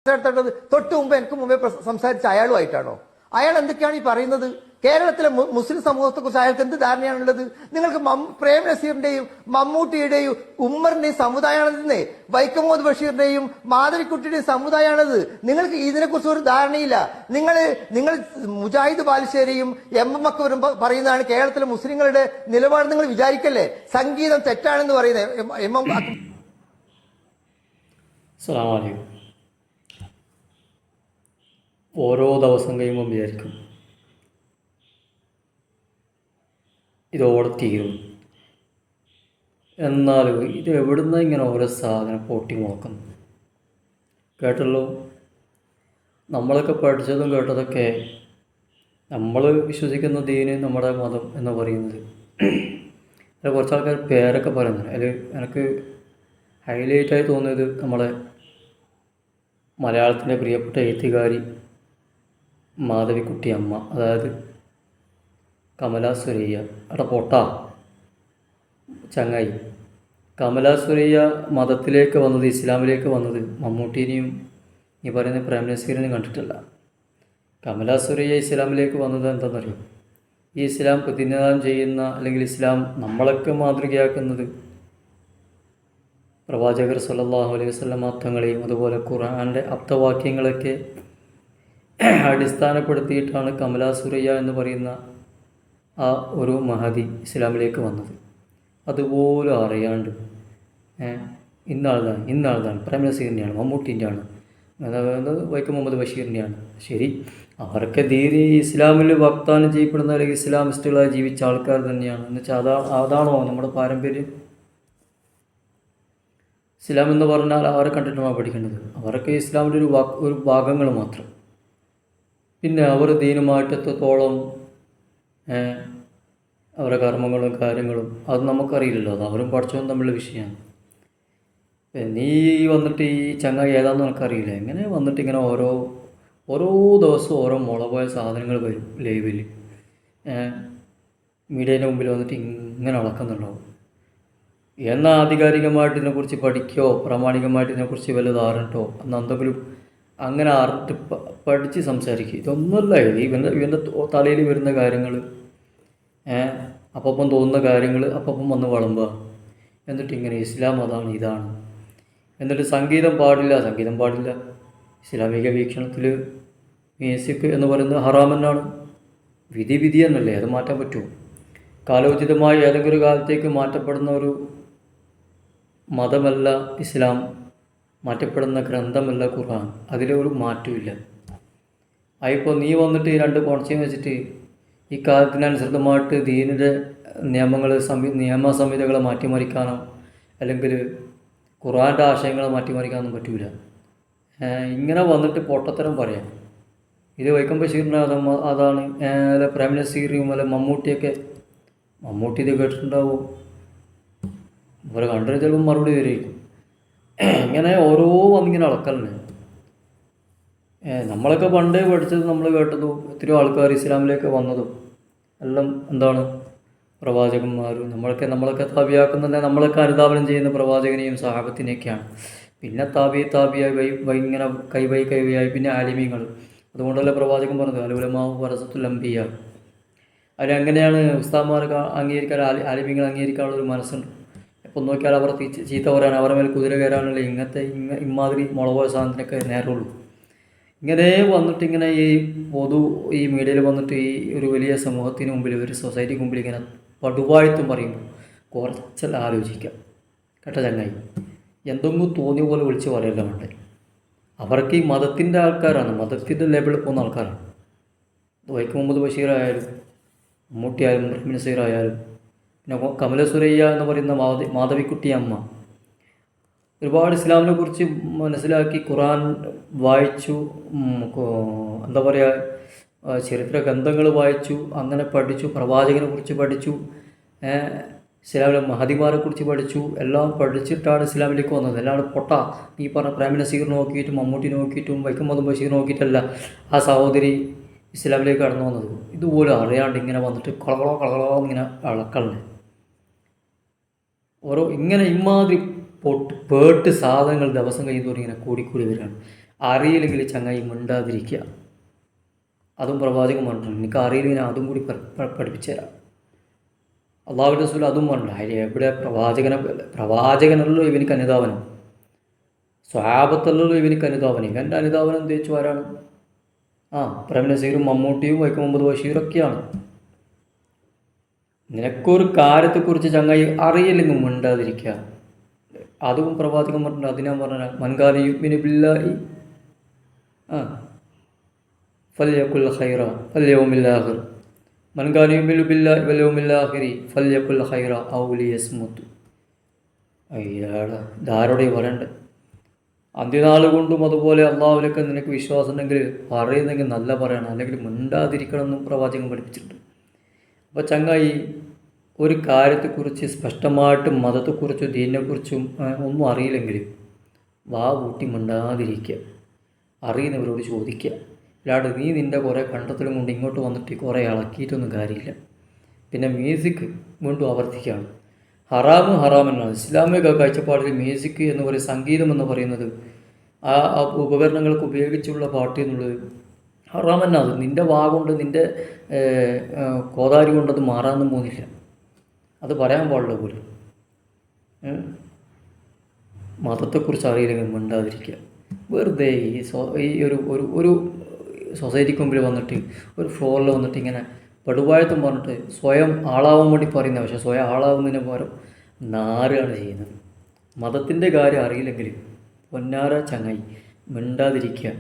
സംസാരിക്കേണ്ടത് തൊട്ട് മുമ്പ് എനിക്ക് മുമ്പേ സംസാരിച്ച അയാളുമായിട്ടാണോ? അയാൾ എന്തൊക്കെയാണ് ഈ പറയുന്നത്? കേരളത്തിലെ മുസ്ലിം സമൂഹത്തെ കുറിച്ച് അയാൾക്ക് എന്ത് ധാരണയാണുള്ളത്? നിങ്ങൾക്ക് പ്രേം നസീറിന്റെയും മമ്മൂട്ടിയുടെയും ഉമ്മറിന്റെയും സമുദായമാണെന്നേ, വൈക്കം മുഹമ്മദ് ബഷീറിന്റെയും മാധവിക്കുട്ടിയുടെയും സമുദായമാണത്. നിങ്ങൾക്ക് ഇതിനെക്കുറിച്ച് ഒരു ധാരണയില്ല. നിങ്ങൾ മുജാഹിദ് ബാലുശ്ശേരിയും എം അക്ബറും പറയുന്നതാണ് കേരളത്തിലെ മുസ്ലിങ്ങളുടെ നിലപാട്. നിങ്ങൾ വിചാരിക്കല്ലേ സംഗീതം തെറ്റാണെന്ന് പറയുന്നത്. എം അക്ബർ ഓരോ ദിവസം കഴിയുമ്പോൾ വിചാരിക്കും ഇതോടെ തീരും. എന്നാലും ഇത് എവിടുന്ന ഇങ്ങനെ ഓരോ സാധനം പൊട്ടി മുളക്കുന്നു? കേട്ടല്ലോ, നമ്മളൊക്കെ പഠിച്ചതും കേട്ടതൊക്കെ നമ്മൾ വിശ്വസിക്കുന്ന ദീന് നമ്മുടെ മതം എന്ന് പറയുന്നത്. അതിൽ കുറച്ച് ആൾക്കാർ പേരൊക്കെ പറയുന്നുണ്ട്. അതിൽ എനിക്ക് ഹൈലൈറ്റായി തോന്നിയത് നമ്മുടെ മലയാളത്തിൻ്റെ പ്രിയപ്പെട്ട എഴുത്തുകാരി മാധവിക്കുട്ടി അമ്മ, അതായത് കമല സുരയ്യ. അവിടെ പൊട്ടാ ചങ്ങായി, കമല സുരയ്യ മതത്തിലേക്ക് വന്നത്, ഇസ്ലാമിലേക്ക് വന്നത് മമ്മൂട്ടീനെയും ഈ പറയുന്ന പ്രേം നസീറിനെയും കണ്ടിട്ടല്ല. കമല സുരയ്യ ഇസ്ലാമിലേക്ക് വന്നത് എന്താണെന്നറിയും? ഈ ഇസ്ലാം പ്രതിനിധാനം ചെയ്യുന്ന, അല്ലെങ്കിൽ ഇസ്ലാം നമ്മളൊക്കെ മാതൃകയാക്കുന്നത് പ്രവാചകർ സല്ലല്ലാഹു അലൈഹി വസല്ലം തങ്ങളെയും അതുപോലെ ഖുർആൻ്റെ അർത്ഥവാക്യങ്ങളൊക്കെ അടിസ്ഥാനപ്പെടുത്തിയിട്ടാണ് കമല സുരയ്യ എന്ന് പറയുന്ന ആ ഒരു മഹദി വന്നത്. അതുപോലും അറിയാണ്ട് ഇന്നാളതാണ് പ്രേം നസീറിൻ്റെയാണ്, മമ്മൂട്ടിൻ്റെയാണ്, അതായത് വൈക്കം മുഹമ്മദ് ബഷീറിൻ്റെയാണ്. ശരി, അവരൊക്കെ ദീനി ഇസ്ലാമിൽ വാഗ്ദാനം ചെയ്യപ്പെടുന്ന അല്ലെങ്കിൽ ഇസ്ലാമിസ്റ്റുകളായി ജീവിച്ച ആൾക്കാർ തന്നെയാണ്. എന്നുവെച്ചാൽ അതാണോ നമ്മുടെ പാരമ്പര്യം? ഇസ്ലാം എന്ന് പറഞ്ഞാൽ അവരെ കണ്ടിട്ടാണ് പഠിക്കേണ്ടത്. അവരൊക്കെ ഇസ്ലാമിൻ്റെ ഒരു ഭാഗങ്ങൾ മാത്രം. പിന്നെ അവർ ദീനുമായിട്ട് എത്രത്തോളം അവരുടെ കർമ്മങ്ങളും കാര്യങ്ങളും അത് നമുക്കറിയില്ലല്ലോ. അത് അവരും പഠിച്ചതും തമ്മിലുള്ള വിഷയമാണ്. നീ വന്നിട്ട് ഈ ചങ്ങായി ഏതാണെന്ന് നമുക്കറിയില്ല. എങ്ങനെ വന്നിട്ട് ഇങ്ങനെ ഓരോ ദിവസവും ഓരോ മുളപോയ സാധനങ്ങൾ വരും ലൈവിൽ, മീഡിയേൻ്റെ മുമ്പിൽ വന്നിട്ട് ഇങ്ങനെ അളക്കുന്നുണ്ടാവും. എന്നാൽ ആധികാരികമായിട്ട് ഇതിനെക്കുറിച്ച് പഠിക്കുകയോ പ്രാമാണികമായിട്ട് ഇതിനെക്കുറിച്ച് വല്ല ധാരണട്ടോ അന്ന് എന്തെങ്കിലും അങ്ങനെ അറിഞ്ഞിട്ട് പഠിച്ച് സംസാരിക്കുക. ഇതൊന്നുമല്ല. ഇവൻ്റെ തലയിൽ വരുന്ന കാര്യങ്ങൾ, അപ്പം തോന്നുന്ന കാര്യങ്ങൾ അപ്പം വന്ന് വളമ്പുക. എന്നിട്ട് ഇങ്ങനെ ഇസ്ലാം അതാണ് ഇതാണ്. എന്നിട്ട് സംഗീതം പാടില്ല. ഇസ്ലാമിക വീക്ഷണത്തിൽ മ്യൂസിക് എന്ന് പറയുന്നത് ഹറാമെന്നാണ്. വിധി എന്നല്ലേ, അത് മാറ്റാൻ പറ്റുമോ? കാലോചിതമായി ഏതെങ്കിലും ഒരു കാലത്തേക്ക് മാറ്റപ്പെടുന്ന ഒരു മതമല്ല ഇസ്ലാം, മാറ്റപ്പെടുന്ന ഗ്രന്ഥമല്ല ഖുർആൻ. അതിലൊരു മാറ്റമില്ല. അതിപ്പോൾ നീ വന്നിട്ട് ഈ രണ്ട് കോൺസെപ്റ്റ് വെച്ചിട്ട് ഈ കാലത്തിനനുസൃതമായിട്ട് ദീനിൻ്റെ നിയമ സംഹിതകളെ മാറ്റിമറിക്കാനോ അല്ലെങ്കിൽ ഖുർആൻ്റെ ആശയങ്ങളെ മാറ്റിമറിക്കാനൊന്നും പറ്റൂല. ഇങ്ങനെ വന്നിട്ട് പൊട്ടത്തരം പറയാം. ഇത് വൈക്കം ബഷീറിൻ്റെ അതാണ്, അല്ല പ്രേം നസീറും അല്ല മമ്മൂട്ടി ഇത് കേട്ടിട്ടുണ്ടാവും. ഇവരെ കണ്ടു ചിലപ്പോൾ മറുപടി തരുമായിരിക്കും. ഇങ്ങനെ വന്നിങ്ങനെ അളക്കലുണ്ട്. നമ്മളൊക്കെ പണ്ടേ പഠിച്ചത്, നമ്മൾ കേട്ടതും എത്രയോ ആൾക്കാർ ഇസ്ലാമിലേക്ക് വന്നതും എല്ലാം എന്താണ്? പ്രവാചകന്മാരും. നമ്മളൊക്കെ താബിയാക്കുന്നത്, നമ്മളൊക്കെ അനുധാവനം ചെയ്യുന്ന പ്രവാചകനെയും സഹാബത്തിനെയൊക്കെയാണ്. പിന്നെ താബിയായി ഇങ്ങനെ കൈവയായി പിന്നെ ആലിമീങ്ങൾ. അതുകൊണ്ടല്ലേ പ്രവാചകൻ പറഞ്ഞത് അലുലമാവ് വറസത്തുൽ അംബിയ. അതിലെങ്ങനെയാണ് ഉസ്താദ്മാർക്ക് അംഗീകരിക്കാൻ, ആലിമീങ്ങൾ അംഗീകരിക്കാനുള്ളൊരു മനസ്സുണ്ട്. എപ്പം നോക്കിയാൽ അവർ ചീത്ത പറയാൻ, അവരുടെ മേൽ കുതിര കയറാനുള്ള ഇമാതിരി മുളകോയ സാധനത്തിനൊക്കെ നേരമുള്ളൂ. ഇങ്ങനെ വന്നിട്ട് ഇങ്ങനെ ഈ മീഡിയയിൽ വന്നിട്ട് ഈ ഒരു വലിയ സമൂഹത്തിന് മുമ്പിൽ, ഒരു സൊസൈറ്റിക്ക് മുമ്പിൽ ഇങ്ങനെ പടുവാഴ്ത്തും പറയുമ്പോൾ കുറച്ചെല്ലാം ആലോചിക്കാം. കേട്ട ചങ്ങായി, എന്തെങ്കിലും തോന്നിയ പോലെ വിളിച്ച് പറയല്ല വേണ്ടേ. അവർക്ക് ഈ മതത്തിൻ്റെ ആൾക്കാരാണ്, മതത്തിൻ്റെ ലേബിളിൽ പോകുന്ന ആൾക്കാരാണ്. വൈക്കം മുഹമ്മദ് ബഷീർ ആയാലും മമ്മൂട്ടി ആയാലും പ്രേം നസീർ ആയാലും പിന്നെ കമല സുരയ്യ എന്ന് പറയുന്ന മാധവിക്കുട്ടി അമ്മ ഒരുപാട് ഇസ്ലാമിനെ കുറിച്ച് മനസ്സിലാക്കി, ഖുർആൻ വായിച്ചു, എന്താ പറയുക, ചരിത്ര ഗ്രന്ഥങ്ങൾ വായിച്ചു, അങ്ങനെ പഠിച്ചു, പ്രവാചകനെ കുറിച്ച് പഠിച്ചു, ഇസ്ലാമിലെ മഹദിമാരെ കുറിച്ച് പഠിച്ചു. എല്ലാം പഠിച്ചിട്ടാണ് ഇസ്ലാമിലേക്ക് വന്നത്. അല്ലാണ്ട് നീ പറഞ്ഞ പ്രേം നസീർ നോക്കിയിട്ടും മമ്മൂട്ടി നോക്കിയിട്ടും വൈക്കം മുഹമ്മദ് ബഷീർ നോക്കിയിട്ടല്ല ആ സഹോദരി ഇസ്ലാമിലേക്ക് കടന്നു വന്നത്. ഇതുപോലെ അറിയാണ്ട് ഇങ്ങനെ വന്നിട്ട് കളകളോ ഇങ്ങനെ അളക്കളേ. ഇങ്ങനെ ഇമാതിരി പേട്ട് സാധനങ്ങൾ ദിവസം കഴിയുന്നതോടെ ഇങ്ങനെ കൂടിക്കൂടി വരികയാണ്. അറിയില്ലെങ്കിൽ ചങ്ങായി മിണ്ടാതിരിക്കുക. അതും പ്രവാചകൻ പറഞ്ഞിട്ടുണ്ട്. എനിക്ക് അറിയില്ലെങ്കിൽ ഞാൻ അതും കൂടി പഠിപ്പിച്ചു തരാം. അള്ളാഹു റസൂൽ അതും പറഞ്ഞു. അതിൽ എവിടെ പ്രവാചകനല്ലോ ഇവനിക്ക് അനുധാവനം, സ്വഹാബത്തല്ലോ ഇവനിക്ക് അനുധാവനം. ഇവൻ്റെ അനുധാവനം എന്ത് വെച്ചു ആരാണ്? പ്രേം നസീറും മമ്മൂട്ടിയും വൈക്കം മുഹമ്മദ് ബഷീറൊക്കെയാണ്. നിനക്കൊരു കാര്യത്തെക്കുറിച്ച് ചങ്ങായി അറിയില്ലെങ്കിൽ മിണ്ടാതിരിക്കുക. അതും പ്രവാചകൻ പറഞ്ഞിട്ടുണ്ട്. അതിനാ പറഞ്ഞ മൻകാന യുഅ്മിനു ബില്ലാഹി ഫല്യഖുൽ ഖൈറ വൽയൗമിൽ ആഖിർ, മൻകാന യുഅ്മിനു ബില്ലാഹി വൽയൗമിൽ ആഖിരി ഫല്യഖുൽ ഖൈറ ഔ ലിയസ്മുത്. അയ്യാടാ, ഇതാരോടെ പറയണ്ടേ? അന്ത്യനാൾ കൊണ്ടും അതുപോലെ അള്ളാഹുവിലൊക്കെ നിനക്ക് വിശ്വാസം ഉണ്ടെങ്കിൽ പറയുന്നെങ്കിൽ നല്ല പറയണം, അല്ലെങ്കിൽ മിണ്ടാതിരിക്കണം എന്നും പ്രവാചകൻ പഠിപ്പിച്ചിട്ടുണ്ട്. അപ്പോൾ ചങ്ങായി, ഒരു കാര്യത്തെക്കുറിച്ച് സ്പഷ്ടമായിട്ടും മതത്തെക്കുറിച്ചും ദീനിനെക്കുറിച്ചും ഒന്നും അറിയില്ലെങ്കിൽ വാ കൂട്ടി മിണ്ടാതിരിക്കുക, അറിയുന്നവരോട് ചോദിക്കുക. അല്ലാണ്ട് നീ നിൻ്റെ കുറേ കണ്ടെത്തലും കൊണ്ട് ഇങ്ങോട്ട് വന്നിട്ട് കുറേ ഇളക്കിയിട്ടൊന്നും കാര്യമില്ല. പിന്നെ മ്യൂസിക് വീണ്ടും ആവർത്തിക്കുകയാണ്. ഹറാമെന്നാണ് ഇസ്ലാമിക കാഴ്ചപ്പാടിൽ. മ്യൂസിക് എന്ന് പറയുന്നത്, സംഗീതം എന്ന് പറയുന്നത്, ആ ഉപകരണങ്ങൾക്ക് ഉപയോഗിച്ചുള്ള പാട്ട് എന്നുള്ളത് ഹറാമെന്നാണ്. നിൻ്റെ വാ കൊണ്ട്, നിൻ്റെ കോതാരി കൊണ്ടത് മാറാനൊന്നും പോകുന്നില്ല. അത് പറയാൻ പാടില്ല പോലും. മതത്തെക്കുറിച്ച് അറിയില്ലെങ്കിൽ മിണ്ടാതിരിക്കുക. വെറുതെ ഈ ഒരു സൊസൈറ്റിക്ക് മുമ്പിൽ വന്നിട്ട്, ഒരു ഫ്ലോറിൽ വന്നിട്ട് ഇങ്ങനെ പടുവായത്തും പറഞ്ഞിട്ട് സ്വയം ആളാവാൻ വേണ്ടി പറയുന്നത്, പക്ഷേ സ്വയം ആളാവുന്നതിന് പകരം നാറുകയാണ് ചെയ്യുന്നത്. മതത്തിൻ്റെ കാര്യം അറിയില്ലെങ്കിൽ പൊന്നാര ചങ്ങായി മിണ്ടാതിരിക്കുക.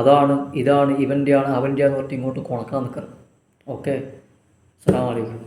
അതാണ് ഇതാണ് ഇവൻ്റെയാണ് അവൻ്റെയാന്ന് പറഞ്ഞിട്ട് ഇങ്ങോട്ട് കൊണക്കാൻ നിൽക്കണം. ഓക്കെ, അസ്സലാമു അലൈക്കും.